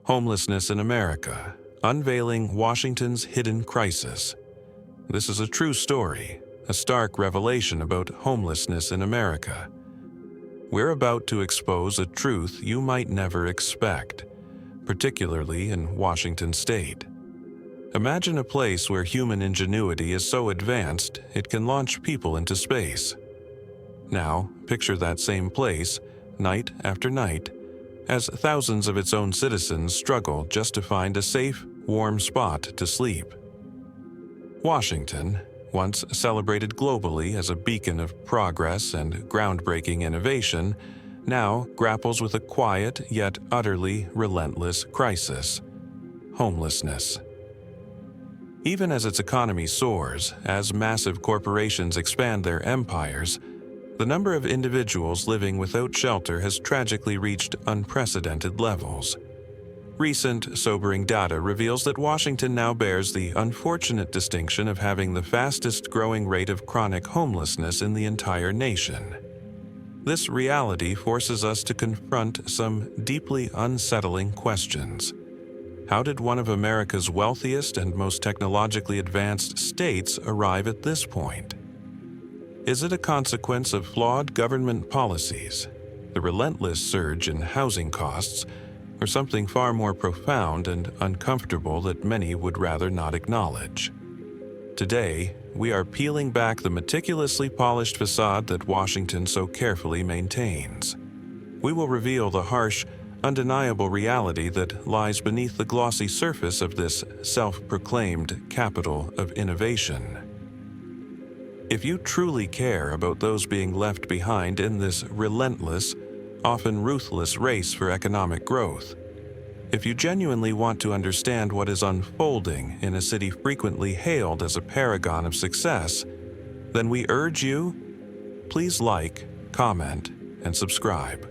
Homelessness in America, Unveiling Washington's Hidden Crisis. This is a true story, a stark revelation about homelessness in America. We're about to expose a truth you might never expect, particularly in Washington state. Imagine a place where human ingenuity is so advanced it can launch people into space. Now, picture that same place, night after night, as thousands of its own citizens struggle just to find a safe, warm spot to sleep. Washington, once celebrated globally as a beacon of progress and groundbreaking innovation, now grapples with a quiet yet utterly relentless crisis: homelessness. Even as its economy soars, as massive corporations expand their empires, the number of individuals living without shelter has tragically reached unprecedented levels. Recent, sobering data reveals that Washington now bears the unfortunate distinction of having the fastest-growing rate of chronic homelessness in the entire nation. This reality forces us to confront some deeply unsettling questions. How did one of America's wealthiest and most technologically advanced states arrive at this point? Is it a consequence of flawed government policies, the relentless surge in housing costs, or something far more profound and uncomfortable that many would rather not acknowledge? Today, we are peeling back the meticulously polished facade that Washington so carefully maintains. We will reveal the harsh, undeniable reality that lies beneath the glossy surface of this self-proclaimed capital of innovation. If you truly care about those being left behind in this relentless, often ruthless race for economic growth, if you genuinely want to understand what is unfolding in a city frequently hailed as a paragon of success, then we urge you, please like, comment, and subscribe.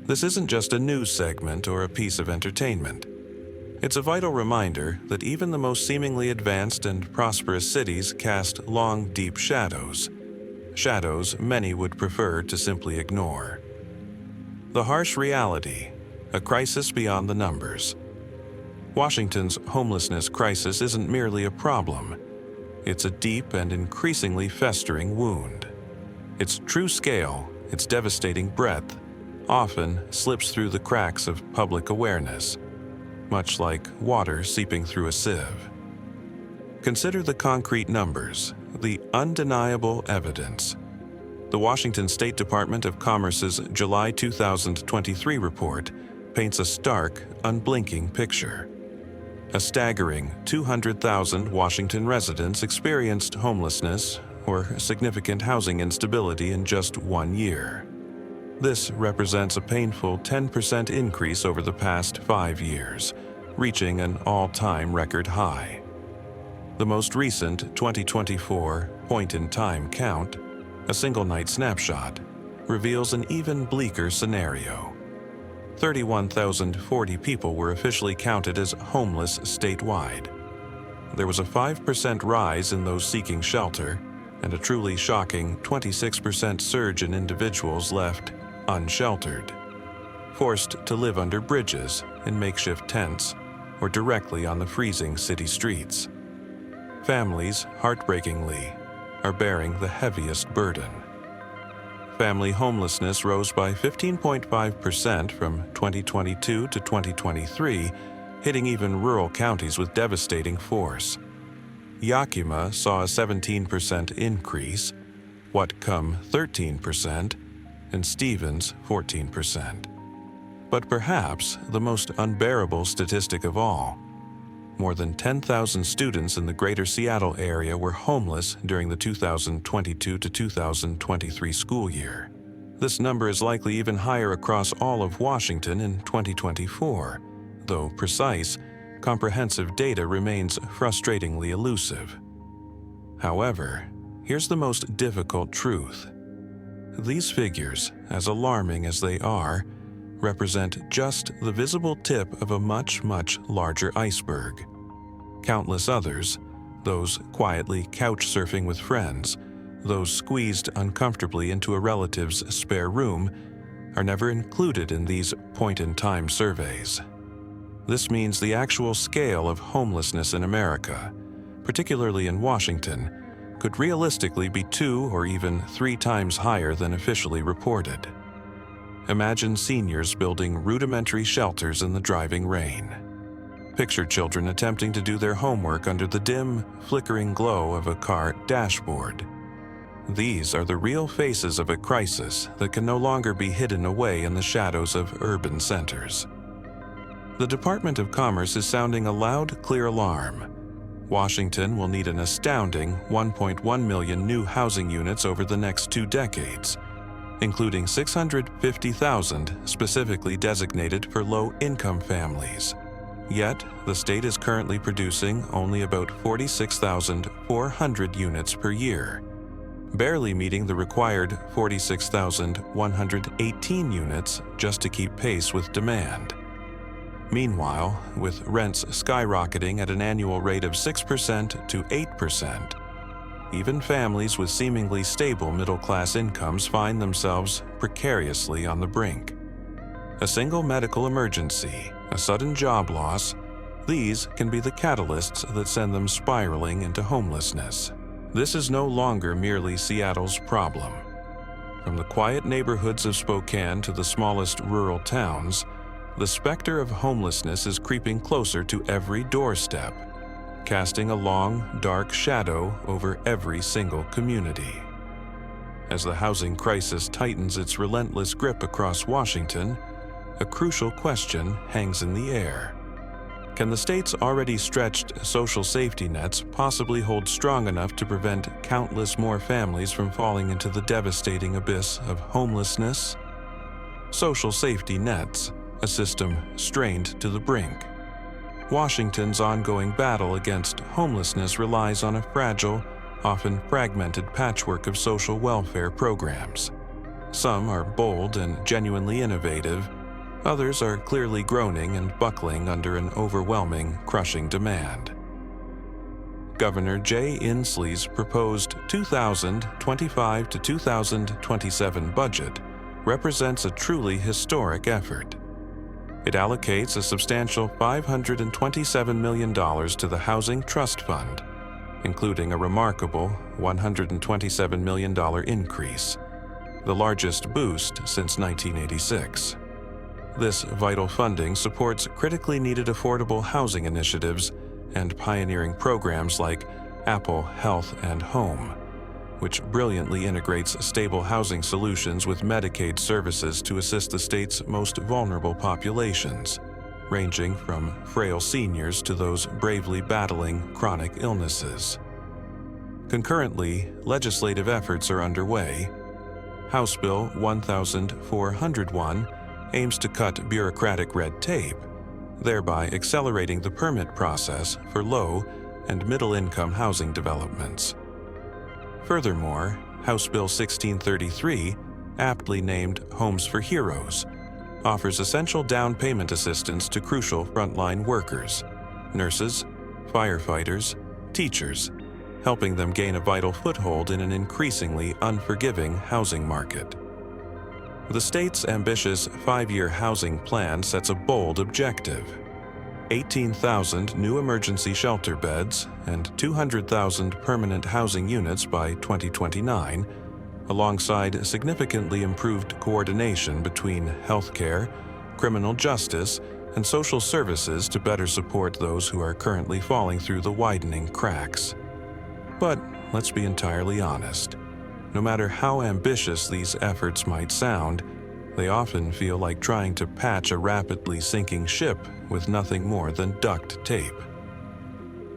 This isn't just a news segment or a piece of entertainment. It's a vital reminder that even the most seemingly advanced and prosperous cities cast long, deep shadows many would prefer to simply ignore. The harsh reality, a crisis beyond the numbers. Washington's homelessness crisis isn't merely a problem. It's a deep and increasingly festering wound. Its true scale, its devastating breadth, often slips through the cracks of public awareness, much like water seeping through a sieve. Consider the concrete numbers, the undeniable evidence. The Washington State Department of Commerce's July 2023 report paints a stark, unblinking picture. A staggering 200,000 Washington residents experienced homelessness or significant housing instability in just 1 year. This represents a painful 10% increase over the past 5 years, reaching an all-time record high. The most recent 2024 point-in-time count, a single-night snapshot, reveals an even bleaker scenario. 31,040 people were officially counted as homeless statewide. There was a 5% rise in those seeking shelter, and a truly shocking 26% surge in individuals left unsheltered, forced to live under bridges, in makeshift tents, or directly on the freezing city streets. Families, heartbreakingly, are bearing the heaviest burden. Family homelessness rose by 15.5% from 2022 to 2023, hitting even rural counties with devastating force. Yakima saw a 17% increase, Whatcom 13%, and Stevens 14%. But perhaps the most unbearable statistic of all, more than 10,000 students in the greater Seattle area were homeless during the 2022 to 2023 school year. This number is likely even higher across all of Washington in 2024, though precise, comprehensive data remains frustratingly elusive. However, here's the most difficult truth. These figures, as alarming as they are, represent just the visible tip of a much, much larger iceberg. Countless others, those quietly couch surfing with friends, those squeezed uncomfortably into a relative's spare room, are never included in these point-in-time surveys. This means the actual scale of homelessness in America, particularly in Washington, could realistically be 2 or even 3 times higher than officially reported. Imagine seniors building rudimentary shelters in the driving rain. Picture children attempting to do their homework under the dim, flickering glow of a car dashboard. These are the real faces of a crisis that can no longer be hidden away in the shadows of urban centers. The Department of Commerce is sounding a loud, clear alarm. Washington will need an astounding 1.1 million new housing units over the next 2 decades, including 650,000 specifically designated for low-income families. Yet, the state is currently producing only about 46,400 units per year, barely meeting the required 46,118 units just to keep pace with demand. Meanwhile, with rents skyrocketing at an annual rate of 6% to 8%, even families with seemingly stable middle-class incomes find themselves precariously on the brink. A single medical emergency, a sudden job loss, these can be the catalysts that send them spiraling into homelessness. This is no longer merely Seattle's problem. From the quiet neighborhoods of Spokane to the smallest rural towns, the specter of homelessness is creeping closer to every doorstep, casting a long, dark shadow over every single community. As the housing crisis tightens its relentless grip across Washington, a crucial question hangs in the air. Can the state's already stretched social safety nets possibly hold strong enough to prevent countless more families from falling into the devastating abyss of homelessness? Social safety nets, a system strained to the brink. Washington's ongoing battle against homelessness relies on a fragile, often fragmented patchwork of social welfare programs. Some are bold and genuinely innovative. Others are clearly groaning and buckling under an overwhelming, crushing demand. Governor Jay Inslee's proposed 2025 to 2027 budget represents a truly historic effort. It allocates a substantial $527 million to the Housing Trust Fund, including a remarkable $127 million increase, the largest boost since 1986. This vital funding supports critically needed affordable housing initiatives and pioneering programs like Apple Health and Home, which brilliantly integrates stable housing solutions with Medicaid services to assist the state's most vulnerable populations, ranging from frail seniors to those bravely battling chronic illnesses. Concurrently, legislative efforts are underway. House Bill 1401 aims to cut bureaucratic red tape, thereby accelerating the permit process for low- and middle-income housing developments. Furthermore, House Bill 1633, aptly named Homes for Heroes, offers essential down payment assistance to crucial frontline workers, nurses, firefighters, teachers, helping them gain a vital foothold in an increasingly unforgiving housing market. The state's ambitious 5-year housing plan sets a bold objective: 18,000 new emergency shelter beds and 200,000 permanent housing units by 2029, alongside significantly improved coordination between healthcare, criminal justice, and social services to better support those who are currently falling through the widening cracks. But let's be entirely honest. No matter how ambitious these efforts might sound, they often feel like trying to patch a rapidly sinking ship with nothing more than duct tape.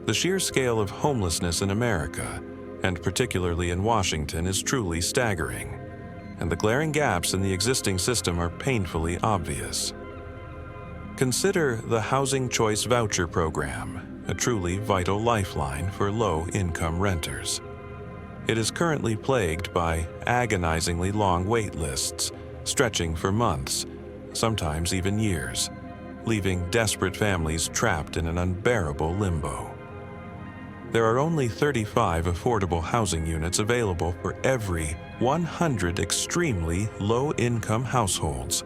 The sheer scale of homelessness in America, and particularly in Washington, is truly staggering, and the glaring gaps in the existing system are painfully obvious. Consider the Housing Choice Voucher Program, a truly vital lifeline for low-income renters. It is currently plagued by agonizingly long wait lists, stretching for months, sometimes even years, leaving desperate families trapped in an unbearable limbo. There are only 35 affordable housing units available for every 100 extremely low-income households,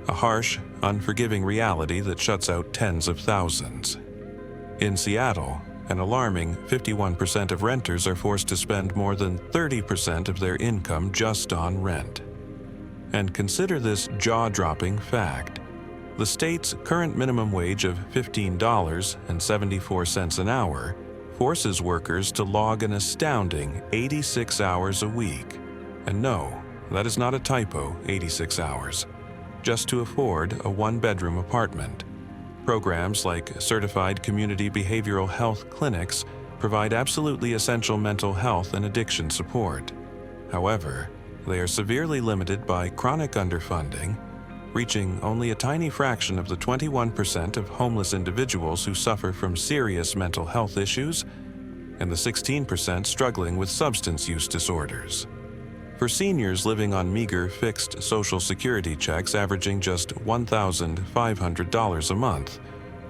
a harsh, unforgiving reality that shuts out tens of thousands. In Seattle, an alarming 51% of renters are forced to spend more than 30% of their income just on rent. And consider this jaw-dropping fact. The state's current minimum wage of $15.74 an hour forces workers to log an astounding 86 hours a week. And no, that is not a typo, 86 hours. Just to afford a one-bedroom apartment. Programs like certified community behavioral health clinics provide absolutely essential mental health and addiction support. However, they are severely limited by chronic underfunding, reaching only a tiny fraction of the 21% of homeless individuals who suffer from serious mental health issues and the 16% struggling with substance use disorders. For seniors living on meager fixed Social Security checks averaging just $1,500 a month,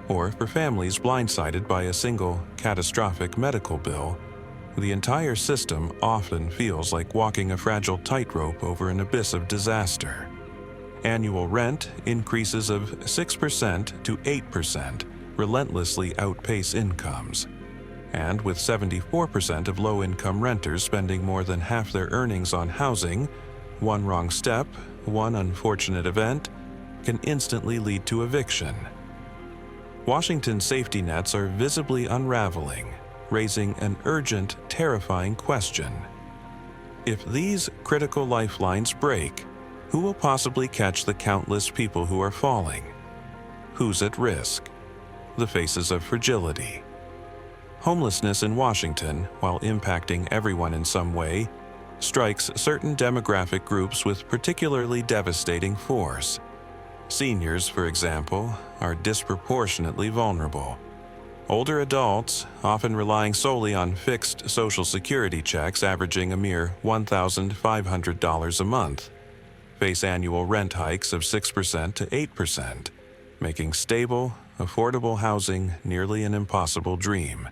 or for families blindsided by a single catastrophic medical bill, the entire system often feels like walking a fragile tightrope over an abyss of disaster. Annual rent increases of 6% to 8% relentlessly outpace incomes. And with 74% of low-income renters spending more than half their earnings on housing, one wrong step, one unfortunate event, can instantly lead to eviction. Washington's safety nets are visibly unraveling, raising an urgent, terrifying question. If these critical lifelines break, who will possibly catch the countless people who are falling? Who's at risk? The faces of fragility. Homelessness in Washington, while impacting everyone in some way, strikes certain demographic groups with particularly devastating force. Seniors, for example, are disproportionately vulnerable. Older adults, often relying solely on fixed Social Security checks averaging a mere $1,500 a month, face annual rent hikes of 6% to 8%, making stable, affordable housing nearly an impossible dream.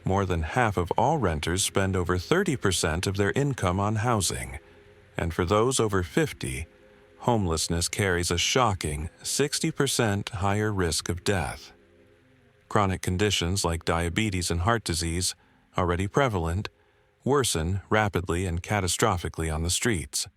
More than half of all renters spend over 30% of their income on housing, and for those over 50, homelessness carries a shocking 60% higher risk of death. Chronic conditions like diabetes and heart disease, already prevalent, worsen rapidly and catastrophically on the streets.